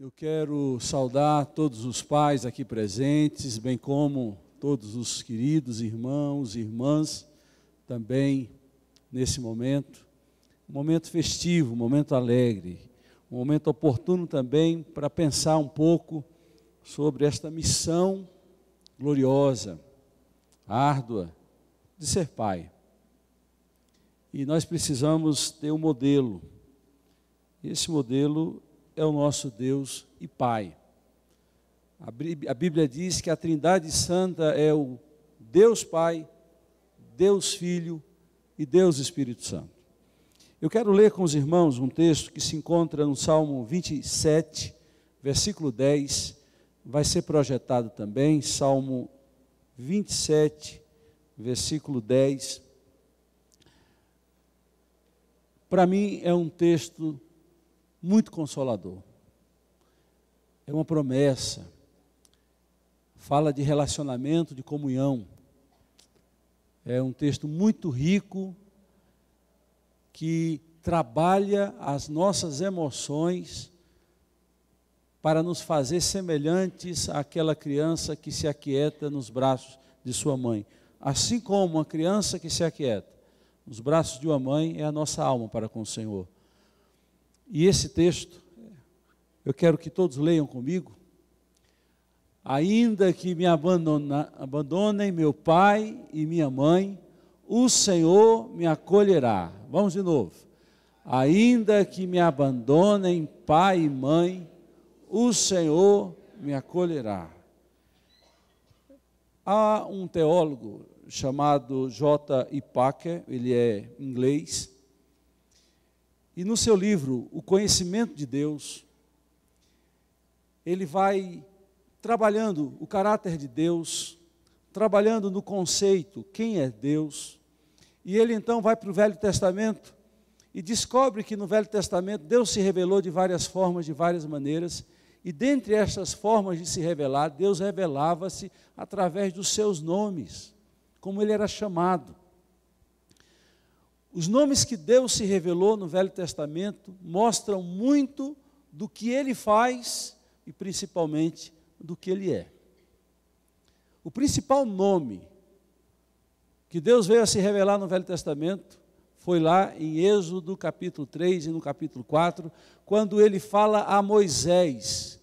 Eu quero saudar todos os pais aqui presentes, bem como todos os queridos irmãos e irmãs também nesse momento. Um momento festivo, um momento alegre, um momento oportuno também para pensar um pouco sobre esta missão gloriosa, árdua, de ser pai. E nós precisamos ter um modelo. Esse modelo é o nosso Deus e Pai. A Bíblia diz que a Trindade Santa é o Deus Pai, Deus Filho e Deus Espírito Santo. Eu quero ler com os irmãos um texto que se encontra no Salmo 27, versículo 10, vai ser projetado também, Salmo 27, versículo 10. Para mim é um texto muito consolador. É uma promessa. Fala de relacionamento, de comunhão. É um texto muito rico que trabalha as nossas emoções para nos fazer semelhantes àquela criança que se aquieta nos braços de sua mãe. Assim como uma criança que se aquieta nos braços de uma mãe é a nossa alma para com o Senhor. E esse texto, eu quero que todos leiam comigo. Ainda que me abandonem meu pai e minha mãe, o Senhor me acolherá. Vamos de novo. Ainda que me abandonem pai e mãe, o Senhor me acolherá. Há um teólogo chamado J.I. Packer, ele é inglês, e no seu livro, O Conhecimento de Deus, ele vai trabalhando o caráter de Deus, trabalhando no conceito, quem é Deus, e ele então vai para o Velho Testamento e descobre que no Velho Testamento Deus se revelou de várias formas, de várias maneiras, e dentre essas formas de se revelar, Deus revelava-se através dos seus nomes, como ele era chamado. Os nomes que Deus se revelou no Velho Testamento mostram muito do que ele faz e principalmente do que ele é. O principal nome que Deus veio a se revelar no Velho Testamento foi lá em Êxodo capítulo 3 e no capítulo 4, quando ele fala a Moisés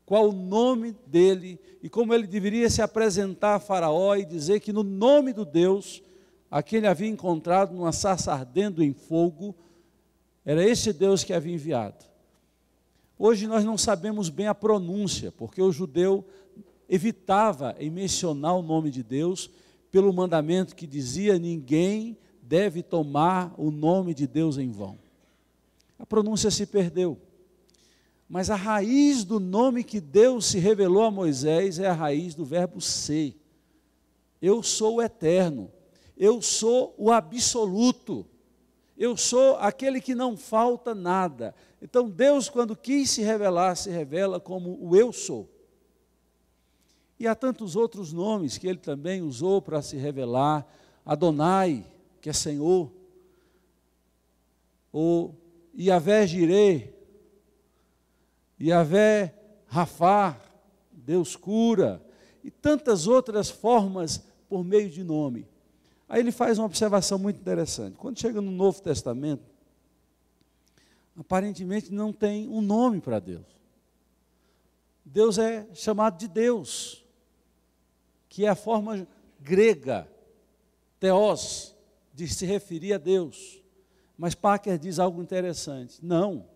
qual o nome dele e como ele deveria se apresentar a Faraó e dizer que no nome do Deus a quem ele havia encontrado numa sarça ardendo em fogo, era esse Deus que havia enviado. Hoje nós não sabemos bem a pronúncia, porque o judeu evitava em mencionar o nome de Deus, pelo mandamento que dizia, ninguém deve tomar o nome de Deus em vão. A pronúncia se perdeu. Mas a raiz do nome que Deus se revelou a Moisés é a raiz do verbo ser. Eu sou o eterno. Eu sou o absoluto, eu sou aquele que não falta nada. Então Deus, quando quis se revelar, se revela como o eu sou. E há tantos outros nomes que ele também usou para se revelar. Adonai, que é Senhor, ou Yahvé Jireh, Yahvé Rafá, Deus cura, e tantas outras formas por meio de nome. Aí ele faz uma observação muito interessante. Quando chega no Novo Testamento, aparentemente não tem um nome para Deus. Deus é chamado de Deus, que é a forma grega, theos, de se referir a Deus. Mas Packer diz algo interessante. Não.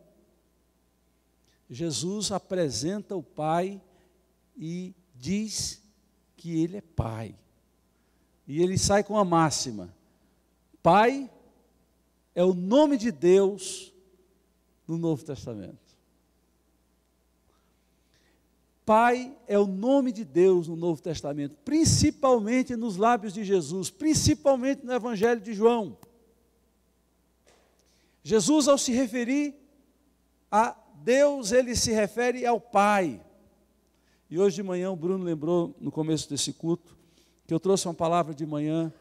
Jesus apresenta o Pai e diz que Ele é Pai. E ele sai com a máxima: Pai é o nome de Deus no Novo Testamento. Pai é o nome de Deus no Novo Testamento, principalmente nos lábios de Jesus, principalmente no Evangelho de João. Jesus, ao se referir a Deus, ele se refere ao Pai. E hoje de manhã o Bruno lembrou, no começo desse culto, que eu trouxe uma palavra de manhã,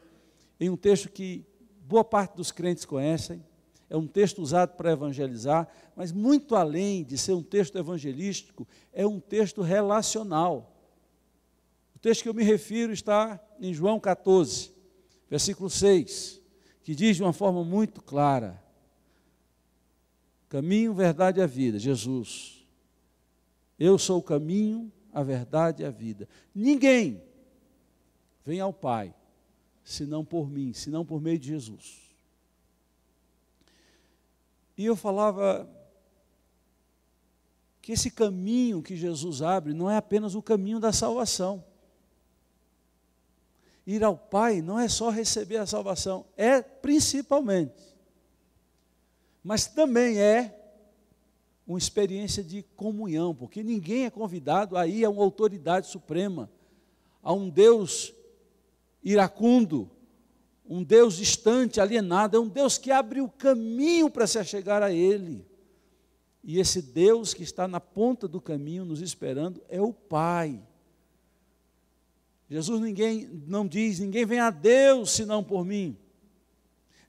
em um texto que boa parte dos crentes conhecem, é um texto usado para evangelizar, mas muito além de ser um texto evangelístico, é um texto relacional. O texto que eu me refiro está em João 14, versículo 6, que diz de uma forma muito clara: caminho, verdade e a vida, Jesus. Eu sou o caminho, a verdade e a vida. Ninguém vem ao Pai, senão por mim, senão por meio de Jesus. E eu falava que esse caminho que Jesus abre não é apenas o caminho da salvação. Ir ao Pai não é só receber a salvação, é principalmente, mas também é uma experiência de comunhão, porque ninguém é convidado a ir a uma autoridade suprema, a um Deus iracundo, um Deus distante, alienado. É um Deus que abre o caminho para se achegar a Ele. E esse Deus que está na ponta do caminho nos esperando é o Pai. Jesus não diz: ninguém vem a Deus senão por mim.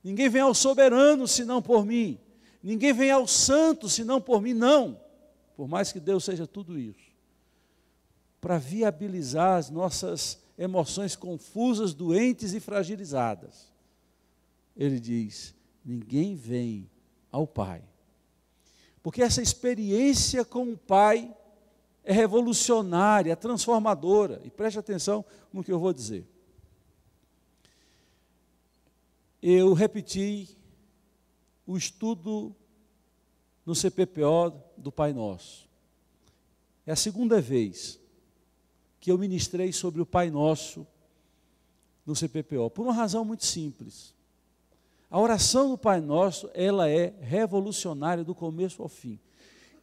Ninguém vem ao soberano senão por mim. Ninguém vem ao santo senão por mim. Não, por mais que Deus seja tudo isso, para viabilizar as nossas emoções confusas, doentes e fragilizadas. Ele diz: ninguém vem ao Pai. Porque essa experiência com o Pai é revolucionária, é transformadora. E preste atenção no que eu vou dizer. Eu repeti o estudo no CPPO do Pai Nosso. É a segunda vez que eu ministrei sobre o Pai Nosso no CPPO, por uma razão muito simples. A oração do Pai Nosso, ela é revolucionária do começo ao fim.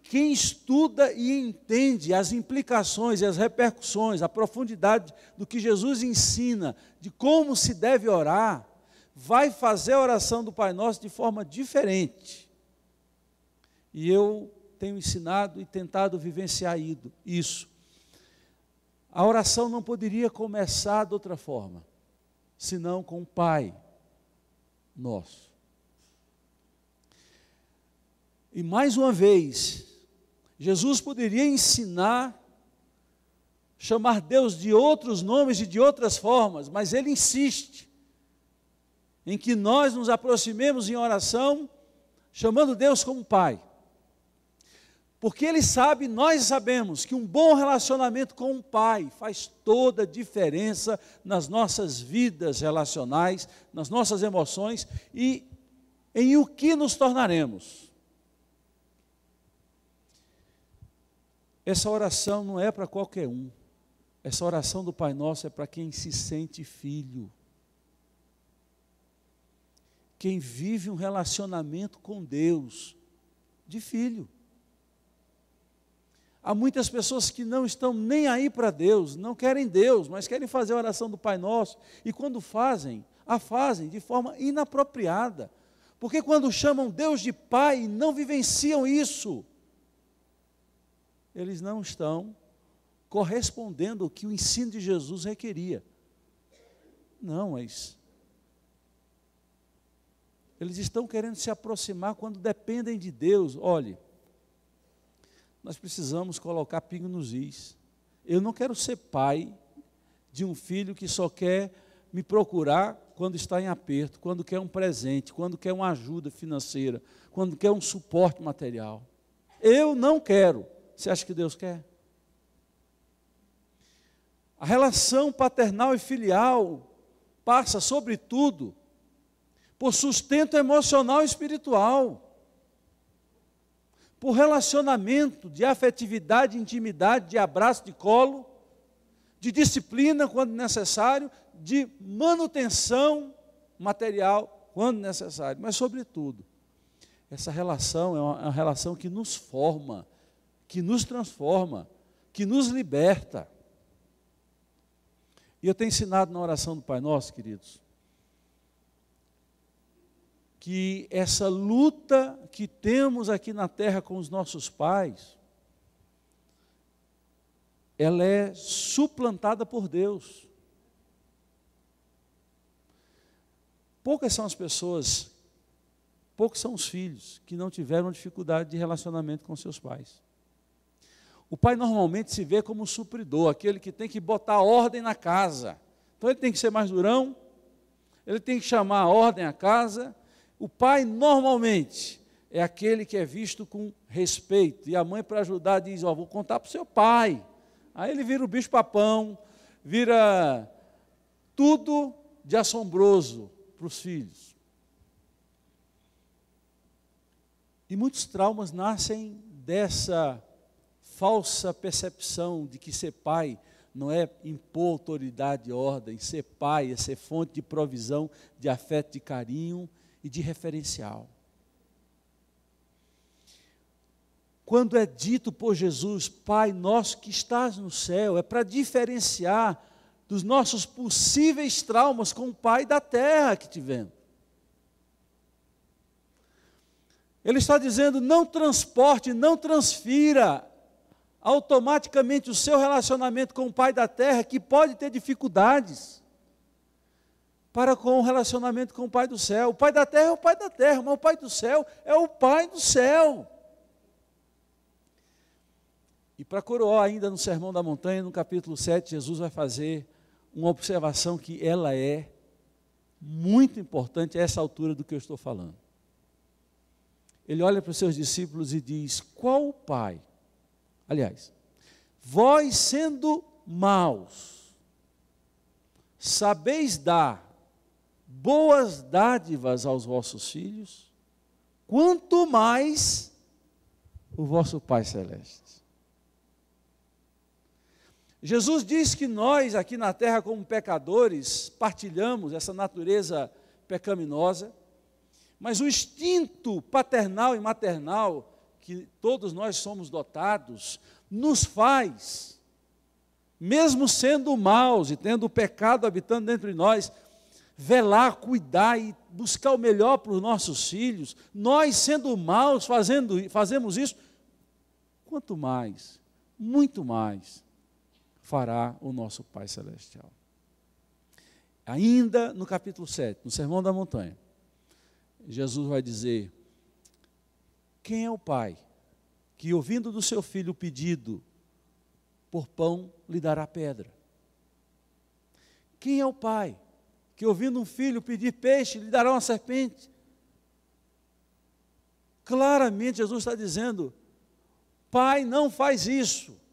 Quem estuda e entende as implicações e as repercussões, a profundidade do que Jesus ensina, de como se deve orar, vai fazer a oração do Pai Nosso de forma diferente. E eu tenho ensinado e tentado vivenciar isso. A oração não poderia começar de outra forma, senão com o Pai Nosso. E mais uma vez, Jesus poderia ensinar, chamar Deus de outros nomes e de outras formas, mas Ele insiste em que nós nos aproximemos em oração, chamando Deus como Pai. Porque Ele sabe, nós sabemos, que um bom relacionamento com o Pai faz toda a diferença nas nossas vidas relacionais, nas nossas emoções e em o que nos tornaremos. Essa oração não é para qualquer um. Essa oração do Pai Nosso é para quem se sente filho. Quem vive um relacionamento com Deus, de filho. Há muitas pessoas que não estão nem aí para Deus, não querem Deus, mas querem fazer a oração do Pai Nosso, e quando fazem, a fazem de forma inapropriada, porque quando chamam Deus de Pai, não vivenciam isso. Eles não estão correspondendo ao que o ensino de Jesus requeria. Não, mas eles estão querendo se aproximar quando dependem de Deus. Olhe, nós precisamos colocar pingo nos is. Eu não quero ser pai de um filho que só quer me procurar quando está em aperto, quando quer um presente, quando quer uma ajuda financeira, quando quer um suporte material. Eu não quero. Você acha que Deus quer? A relação paternal e filial passa, sobretudo, por sustento emocional e espiritual, por relacionamento de afetividade, de intimidade, de abraço, de colo, de disciplina quando necessário, de manutenção material quando necessário, mas sobretudo, essa relação é uma relação que nos forma, que nos transforma, que nos liberta. E eu tenho ensinado na oração do Pai Nosso, queridos, que essa luta que temos aqui na terra com os nossos pais, ela é suplantada por Deus. Poucas são as pessoas Poucos são os filhos que não tiveram dificuldade de relacionamento com seus pais. O pai normalmente se vê como um supridor, aquele que tem que botar ordem na casa. Então ele tem que ser mais durão, ele tem que chamar a ordem à casa. O pai normalmente é aquele que é visto com respeito. E a mãe, para ajudar, diz: ó, vou contar para o seu pai. Aí ele vira o bicho-papão, vira tudo de assombroso para os filhos. E muitos traumas nascem dessa falsa percepção de que ser pai não é impor autoridade e ordem. Ser pai é ser fonte de provisão, de afeto, de carinho e de referencial. Quando é dito por Jesus, Pai nosso que estás no céu, é para diferenciar dos nossos possíveis traumas com o pai da terra que tivemos. Ele está dizendo: não transporte, não transfira automaticamente o seu relacionamento com o pai da terra, que pode ter dificuldades, para com o relacionamento com o pai do céu. O pai da terra é o pai da terra, mas o pai do céu é o pai do céu. E para coroar ainda no Sermão da Montanha, no capítulo 7, Jesus vai fazer uma observação que ela é muito importante a essa altura do que eu estou falando. Ele olha para os seus discípulos e diz: qual pai? Aliás, vós sendo maus, sabeis dar boas dádivas aos vossos filhos, quanto mais o vosso Pai Celeste. Jesus diz que nós aqui na terra, como pecadores, partilhamos essa natureza pecaminosa, mas o instinto paternal e maternal que todos nós somos dotados, nos faz, mesmo sendo maus e tendo o pecado habitando dentro de nós, velar, cuidar e buscar o melhor para os nossos filhos. Nós, sendo maus, fazemos isso, quanto mais, muito mais, fará o nosso Pai Celestial. Ainda no capítulo 7, no Sermão da Montanha, Jesus vai dizer: quem é o pai que, ouvindo do seu filho o pedido por pão, lhe dará pedra? Quem é o pai que, ouvindo um filho pedir peixe, lhe dará uma serpente? Claramente Jesus está dizendo: pai não faz isso.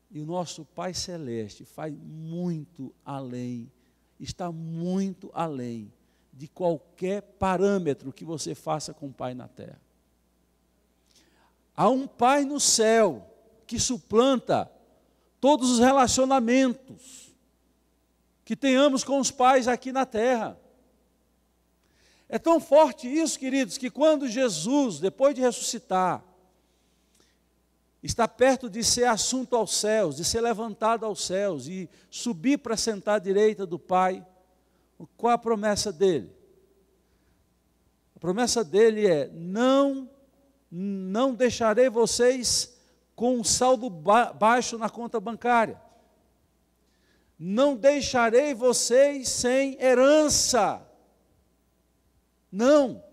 E o nosso Pai Celeste faz muito além, está muito além de qualquer parâmetro que você faça com o Pai na terra. Há um Pai no céu que suplanta todos os relacionamentos que tenhamos com os pais aqui na terra. É tão forte isso, queridos, que quando Jesus, depois de ressuscitar, está perto de ser assunto aos céus, de ser levantado aos céus e subir para sentar à direita do Pai, qual a promessa dele? A promessa dele é: não deixarei vocês com um saldo baixo na conta bancária. Não deixarei vocês sem herança. Não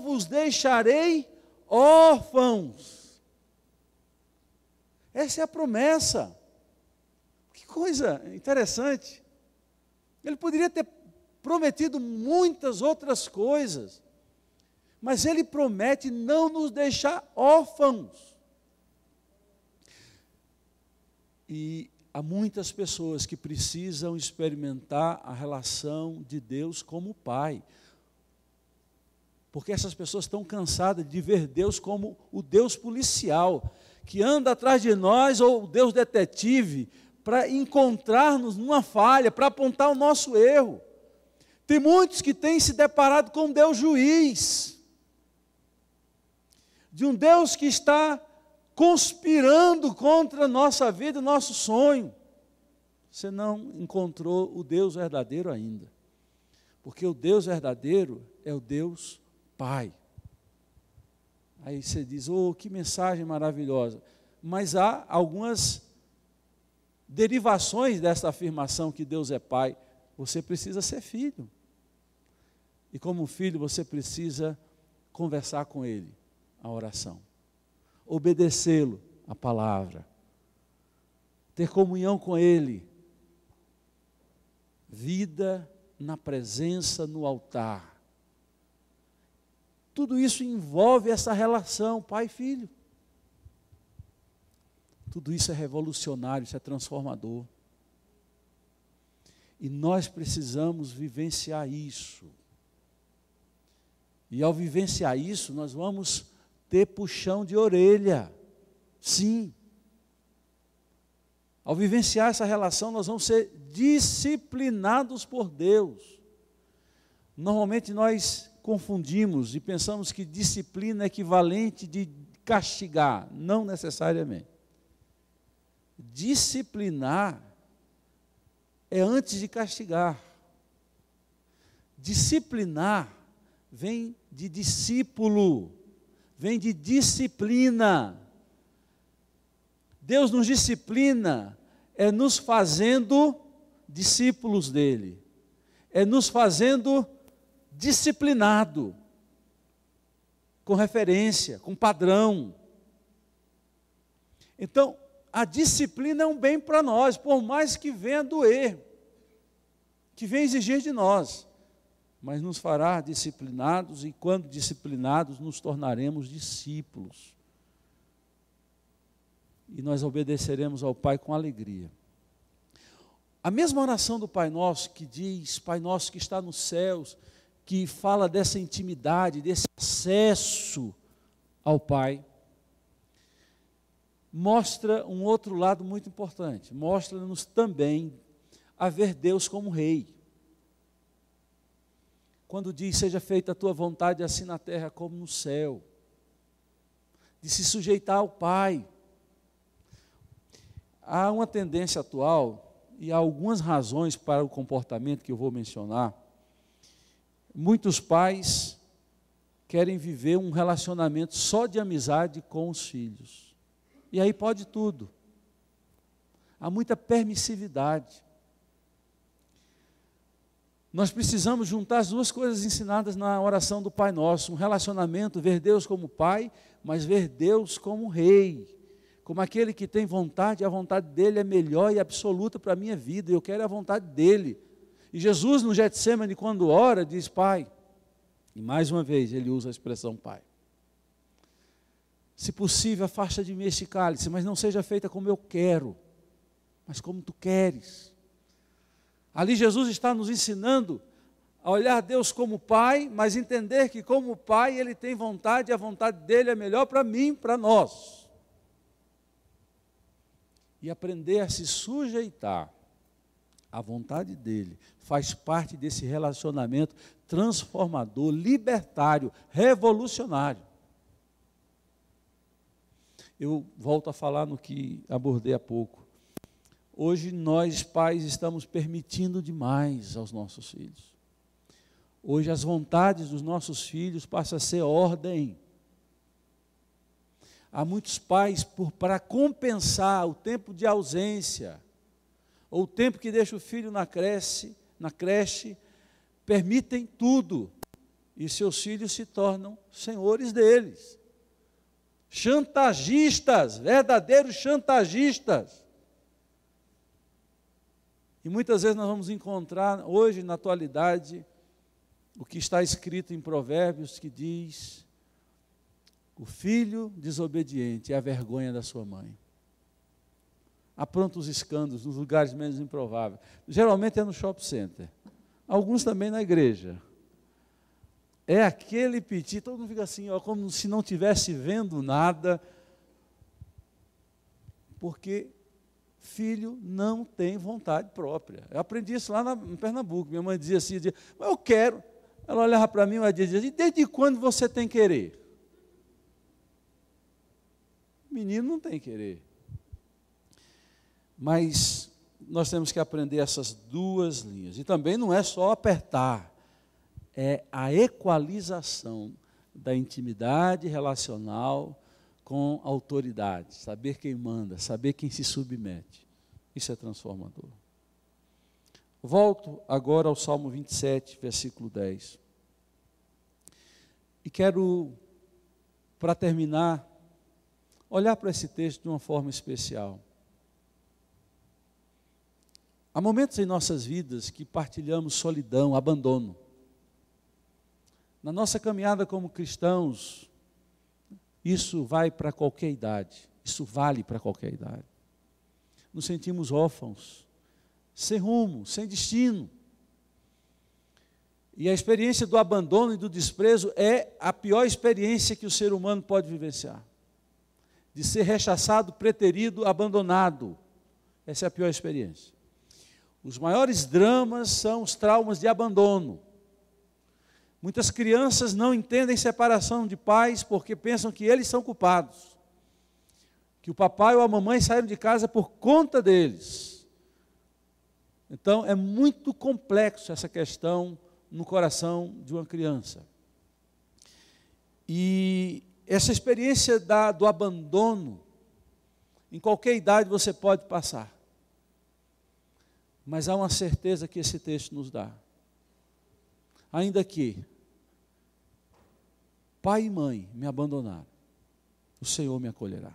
vos deixarei órfãos. Essa é a promessa. Que coisa interessante. Ele poderia ter prometido muitas outras coisas, mas ele promete não nos deixar órfãos. E há muitas pessoas que precisam experimentar a relação de Deus como Pai, porque essas pessoas estão cansadas de ver Deus como o Deus policial, que anda atrás de nós, ou o Deus detetive, para encontrar-nos numa falha, para apontar o nosso erro. Tem muitos que têm se deparado com um Deus juiz, de um Deus que está conspirando contra a nossa vida e nosso sonho. Você não encontrou o Deus verdadeiro ainda, porque o Deus verdadeiro é o Deus Pai. Aí você diz: oh, que mensagem maravilhosa. Mas há algumas derivações dessa afirmação que Deus é Pai. Você precisa ser filho. E como filho, você precisa conversar com ele, a oração. Obedecê-lo, a palavra. Ter comunhão com ele. Vida na presença, no altar. Tudo isso envolve essa relação pai e filho. Tudo isso é revolucionário, isso é transformador. E nós precisamos vivenciar isso. E ao vivenciar isso, nós vamos ter puxão de orelha. Sim. Ao vivenciar essa relação, nós vamos ser disciplinados por Deus. Normalmente nós confundimos e pensamos que disciplina é equivalente de castigar. Não necessariamente. Disciplinar é antes de castigar. Disciplinar vem de discípulo, vem de disciplina. Deus nos disciplina, é nos fazendo discípulos dele, é nos fazendo disciplinado, com referência, com padrão. Então, a disciplina é um bem para nós, por mais que venha doer, que venha exigir de nós, mas nos fará disciplinados, e quando disciplinados, nos tornaremos discípulos. E nós obedeceremos ao Pai com alegria. A mesma oração do Pai Nosso, que diz, Pai Nosso que está nos céus, que fala dessa intimidade, desse acesso ao Pai, mostra um outro lado muito importante. Mostra-nos também a ver Deus como Rei. Quando diz, seja feita a tua vontade, assim na terra como no céu. De se sujeitar ao Pai. Há uma tendência atual, e há algumas razões para o comportamento que eu vou mencionar. Muitos pais querem viver um relacionamento só de amizade com os filhos. E aí pode tudo. Há muita permissividade. Nós precisamos juntar as duas coisas ensinadas na oração do Pai Nosso. Um relacionamento, ver Deus como Pai, mas ver Deus como Rei. Como aquele que tem vontade, a vontade dele é melhor e absoluta para a minha vida. Eu quero a vontade dele. E Jesus no Getsêmani, quando ora, diz Pai. E mais uma vez ele usa a expressão Pai. Se possível, afasta de mim este cálice, mas não seja feita como eu quero, mas como tu queres. Ali Jesus está nos ensinando a olhar Deus como Pai, mas entender que como Pai Ele tem vontade, e a vontade dEle é melhor para mim, para nós. E aprender a se sujeitar à vontade dEle, faz parte desse relacionamento transformador, libertário, revolucionário. Eu volto a falar no que abordei há pouco. Hoje nós, pais, estamos permitindo demais aos nossos filhos. Hoje as vontades dos nossos filhos passam a ser ordem. Há muitos pais, para compensar o tempo de ausência, ou o tempo que deixa o filho na creche, permitem tudo. E seus filhos se tornam senhores deles. Chantagistas, verdadeiros chantagistas. E muitas vezes nós vamos encontrar, hoje na atualidade, o que está escrito em Provérbios, que diz, o filho desobediente é a vergonha da sua mãe. Apronta os escândalos nos lugares menos improváveis. Geralmente é no shopping center. Alguns também na igreja. É aquele piti, todo mundo fica assim, ó, como se não estivesse vendo nada, porque filho não tem vontade própria. Eu aprendi isso lá em Pernambuco. Minha mãe dizia assim, mas eu quero. Ela olhava para mim e dizia, e desde quando você tem querer? Menino não tem querer. Mas nós temos que aprender essas duas linhas. E também não é só apertar. É a equalização da intimidade relacional com a autoridade, saber quem manda, saber quem se submete. Isso é transformador. Volto agora ao Salmo 27, versículo 10. E quero, para terminar, olhar para esse texto de uma forma especial. Há momentos em nossas vidas que partilhamos solidão, abandono. Na nossa caminhada como cristãos, isso vai para qualquer idade, isso vale para qualquer idade. Nos sentimos órfãos, sem rumo, sem destino. E a experiência do abandono e do desprezo é a pior experiência que o ser humano pode vivenciar. De ser rechaçado, preterido, abandonado. Essa é a pior experiência. Os maiores dramas são os traumas de abandono. Muitas crianças não entendem separação de pais porque pensam que eles são culpados. Que o papai ou a mamãe saíram de casa por conta deles. Então, é muito complexo essa questão no coração de uma criança. E essa experiência do abandono, em qualquer idade você pode passar. Mas há uma certeza que esse texto nos dá. Ainda que pai e mãe me abandonaram, o Senhor me acolherá.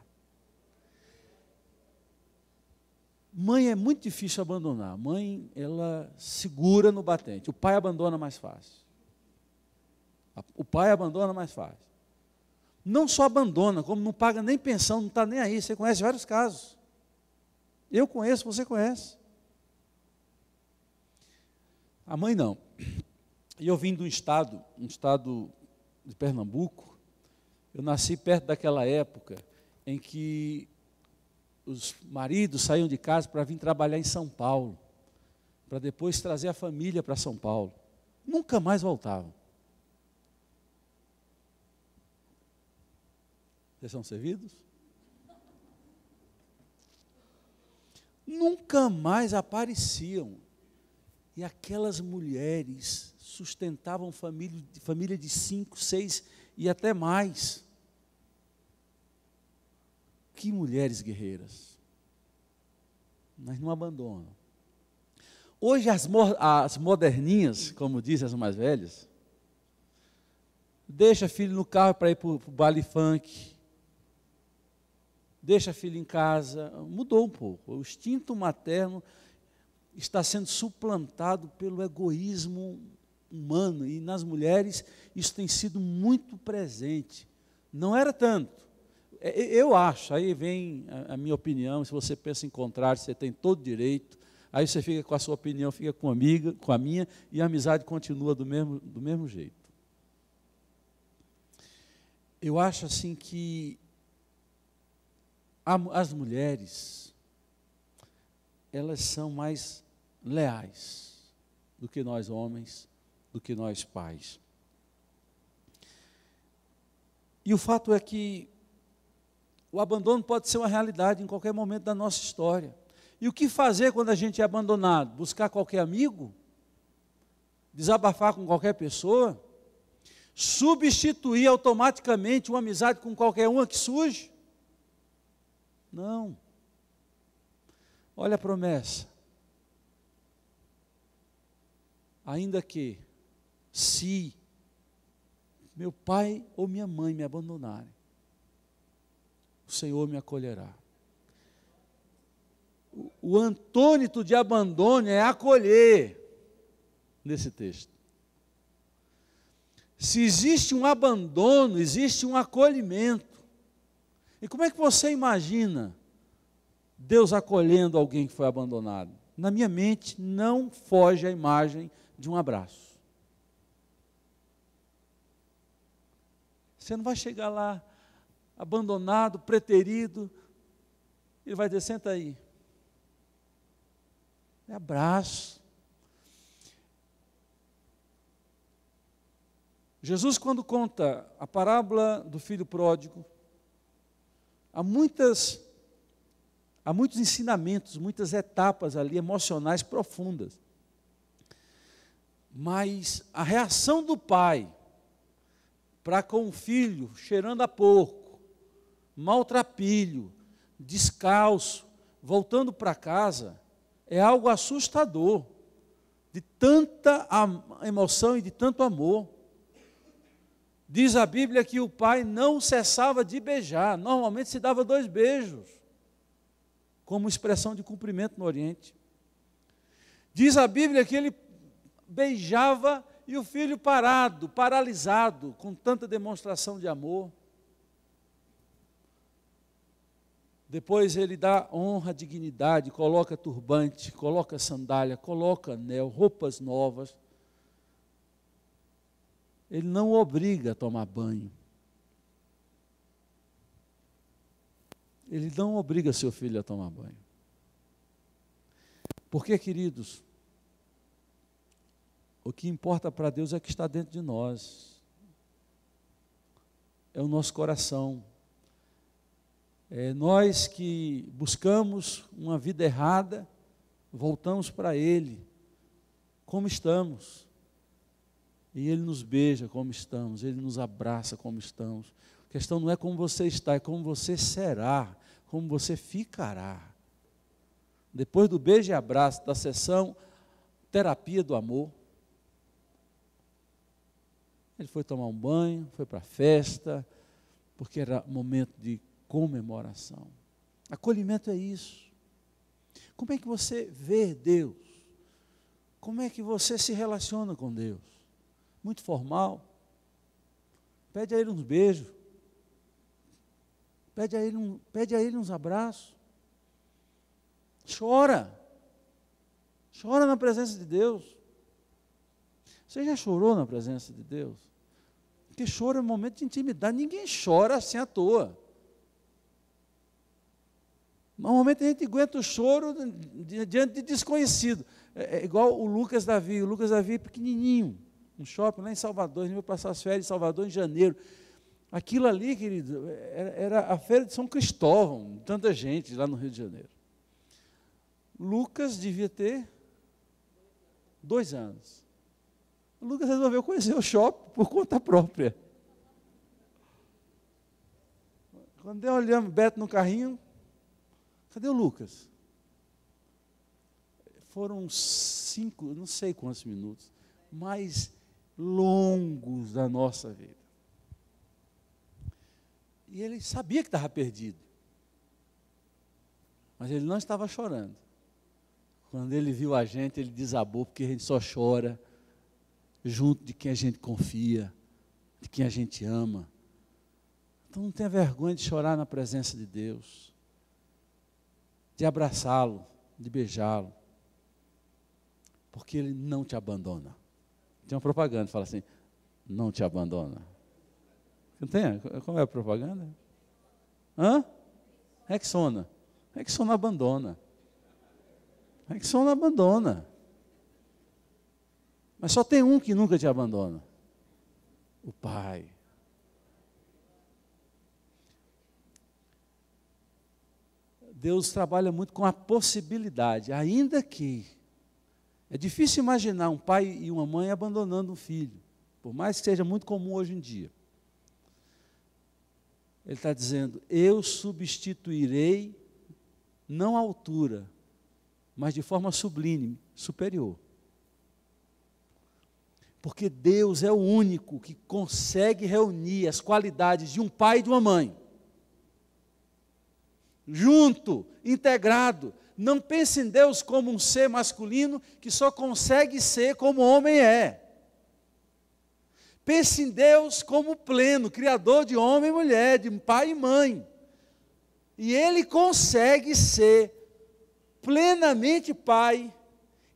Mãe é muito difícil abandonar. Mãe, ela segura no batente. O pai abandona mais fácil. O pai abandona mais fácil. Não só abandona, como não paga nem pensão, não está nem aí. Você conhece vários casos. Eu conheço, você conhece. A mãe não. E eu vim de um estado de Pernambuco. Eu nasci perto daquela época em que os maridos saíam de casa para vir trabalhar em São Paulo, para depois trazer a família para São Paulo. Nunca mais voltavam. Vocês são servidos? Nunca mais apareciam. E aquelas mulheres sustentavam família de 5, 6 e até mais. Que mulheres guerreiras. Mas não abandonam. Hoje as moderninhas, como dizem as mais velhas, deixa filho no carro para ir para o baile funk, deixa filho em casa, mudou um pouco. O instinto materno está sendo suplantado pelo egoísmo humano, e nas mulheres isso tem sido muito presente. Não era tanto. Eu acho, aí vem a minha opinião, se você pensa em contrário, você tem todo direito, aí você fica com a sua opinião, fica com a minha, e a amizade continua do mesmo jeito. Eu acho assim que as mulheres, elas são mais leais do que nós homens, do que nós pais. E o fato é que o abandono pode ser uma realidade em qualquer momento da nossa história. E o que fazer quando a gente é abandonado? Buscar qualquer amigo? Desabafar com qualquer pessoa? Substituir automaticamente uma amizade com qualquer uma que surge? Não. Olha a promessa. Ainda que, se meu pai ou minha mãe me abandonarem, o Senhor me acolherá. O antônimo de abandono é acolher, nesse texto. Se existe um abandono, existe um acolhimento. E como é que você imagina Deus acolhendo alguém que foi abandonado? Na minha mente não foge a imagem de um abraço. Você não vai chegar lá abandonado, preterido, ele vai dizer, senta aí. É abraço. Jesus, quando conta a parábola do filho pródigo, há muitos ensinamentos, muitas etapas ali emocionais profundas. Mas a reação do pai para com o filho cheirando a porco, maltrapilho, descalço, voltando para casa, é algo assustador, de tanta emoção e de tanto amor. Diz a Bíblia que o pai não cessava de beijar, normalmente se dava 2 beijos, como expressão de cumprimento no Oriente. Diz a Bíblia que ele beijava e o filho parado, paralisado, com tanta demonstração de amor. Depois ele dá honra, dignidade, coloca turbante, coloca sandália, coloca anel, roupas novas. Ele não o obriga a tomar banho. Ele não obriga seu filho a tomar banho. Porque, queridos, o que importa para Deus é o que está dentro de nós. É o nosso coração. É nós que buscamos uma vida errada, voltamos para Ele, como estamos. E Ele nos beija como estamos, Ele nos abraça como estamos. A questão não é como você está, é como você será, como você ficará. Depois do beijo e abraço, da sessão terapia do amor, ele foi tomar um banho, foi para a festa, porque era momento de comemoração. Acolhimento é isso. Como é que você vê Deus? Como é que você se relaciona com Deus? Muito formal? Pede a Ele uns beijos. Pede a Ele uns abraços. Chora. Chora na presença de Deus. Você já chorou na presença de Deus? Porque choro é um momento de intimidade. Ninguém chora assim à toa. Normalmente a gente aguenta o choro diante de desconhecido. É igual o Lucas Davi. O Lucas Davi é pequenininho. Um shopping lá em Salvador. Ele veio passar as férias em Salvador em janeiro. Aquilo ali, querido, era a feira de São Cristóvão. Tanta gente lá no Rio de Janeiro. Lucas devia ter 2 anos. O Lucas resolveu conhecer o shopping por conta própria. Quando eu olhamos Beto no carrinho, cadê o Lucas? Foram 5, não sei quantos minutos, mais longos da nossa vida. E ele sabia que estava perdido. Mas ele não estava chorando. Quando ele viu a gente, ele desabou, porque a gente só chora junto de quem a gente confia, de quem a gente ama. Então não tenha vergonha de chorar na presença de Deus, de abraçá-lo, de beijá-lo, porque Ele não te abandona. Tem uma propaganda que fala assim, não te abandona. Não tem? Como é a propaganda? Rexona. Rexona abandona. Rexona abandona. Mas só tem um que nunca te abandona. O Pai. Deus trabalha muito com a possibilidade, ainda que é difícil imaginar um pai e uma mãe abandonando um filho, por mais que seja muito comum hoje em dia. Ele está dizendo, eu substituirei, não à altura, mas de forma sublime, superior. Porque Deus é o único que consegue reunir as qualidades de um pai e de uma mãe. Junto, integrado. Não pense em Deus como um ser masculino que só consegue ser como o homem é. Pense em Deus como pleno, criador de homem e mulher, de pai e mãe. E Ele consegue ser plenamente pai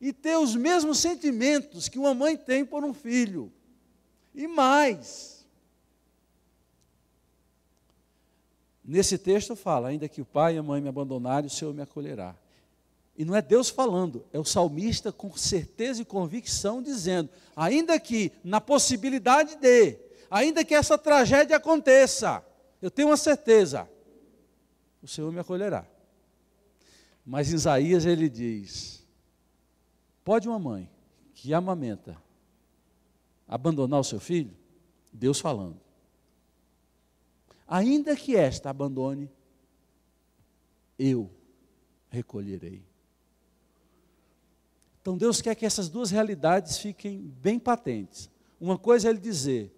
e ter os mesmos sentimentos que uma mãe tem por um filho. E mais. Nesse texto fala, ainda que o pai e a mãe me abandonarem, o Senhor me acolherá. E não é Deus falando, é o salmista com certeza e convicção dizendo, ainda que na possibilidade de, ainda que essa tragédia aconteça, eu tenho uma certeza, o Senhor me acolherá. Mas em Isaías ele diz, pode uma mãe que amamenta abandonar o seu filho? Deus falando. Ainda que esta abandone, eu recolherei. Então Deus quer que essas duas realidades fiquem bem patentes. Uma coisa é Ele dizer,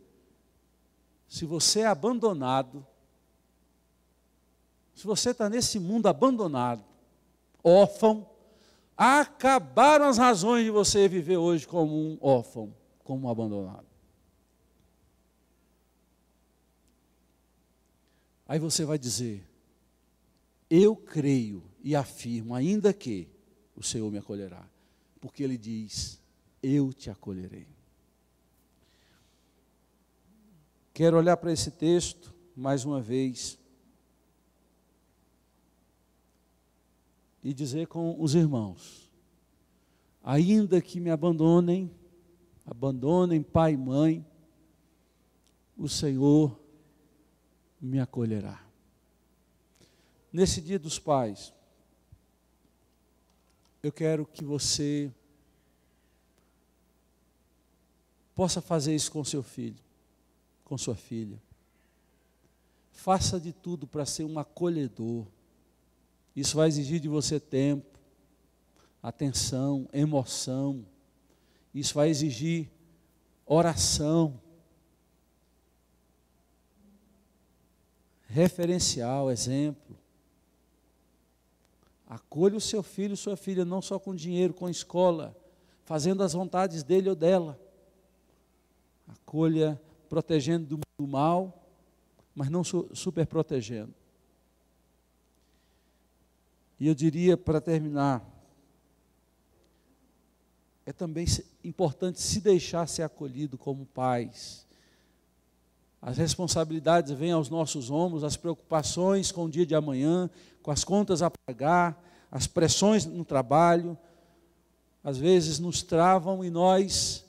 se você é abandonado, se você está nesse mundo abandonado, órfão, acabaram as razões de você viver hoje como um órfão, como um abandonado. Aí você vai dizer, eu creio e afirmo, ainda que o Senhor me acolherá, porque Ele diz, eu te acolherei. Quero olhar para esse texto, mais uma vez, e dizer com os irmãos, ainda que me abandonem pai e mãe, o Senhor me acolherá. Nesse dia dos pais, eu quero que você possa fazer isso com seu filho, com sua filha. Faça de tudo para ser um acolhedor. Isso vai exigir de você tempo, atenção, emoção. Isso vai exigir oração, referencial, exemplo. Acolha o seu filho, sua filha, não só com dinheiro, com escola, fazendo as vontades dele ou dela. Acolha protegendo do mal, mas não super protegendo. E eu diria, para terminar, é também importante se deixar ser acolhido como pais. As responsabilidades vêm aos nossos ombros, as preocupações com o dia de amanhã, com as contas a pagar, as pressões no trabalho, às vezes nos travam e nós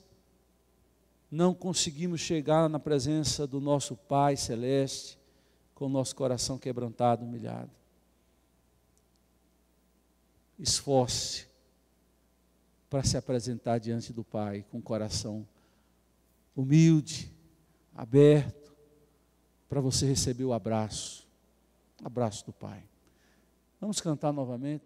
não conseguimos chegar na presença do nosso Pai Celeste, com o nosso coração quebrantado, humilhado. Esforce para se apresentar diante do Pai com o coração humilde, aberto, para você receber o abraço do Pai. Vamos cantar novamente.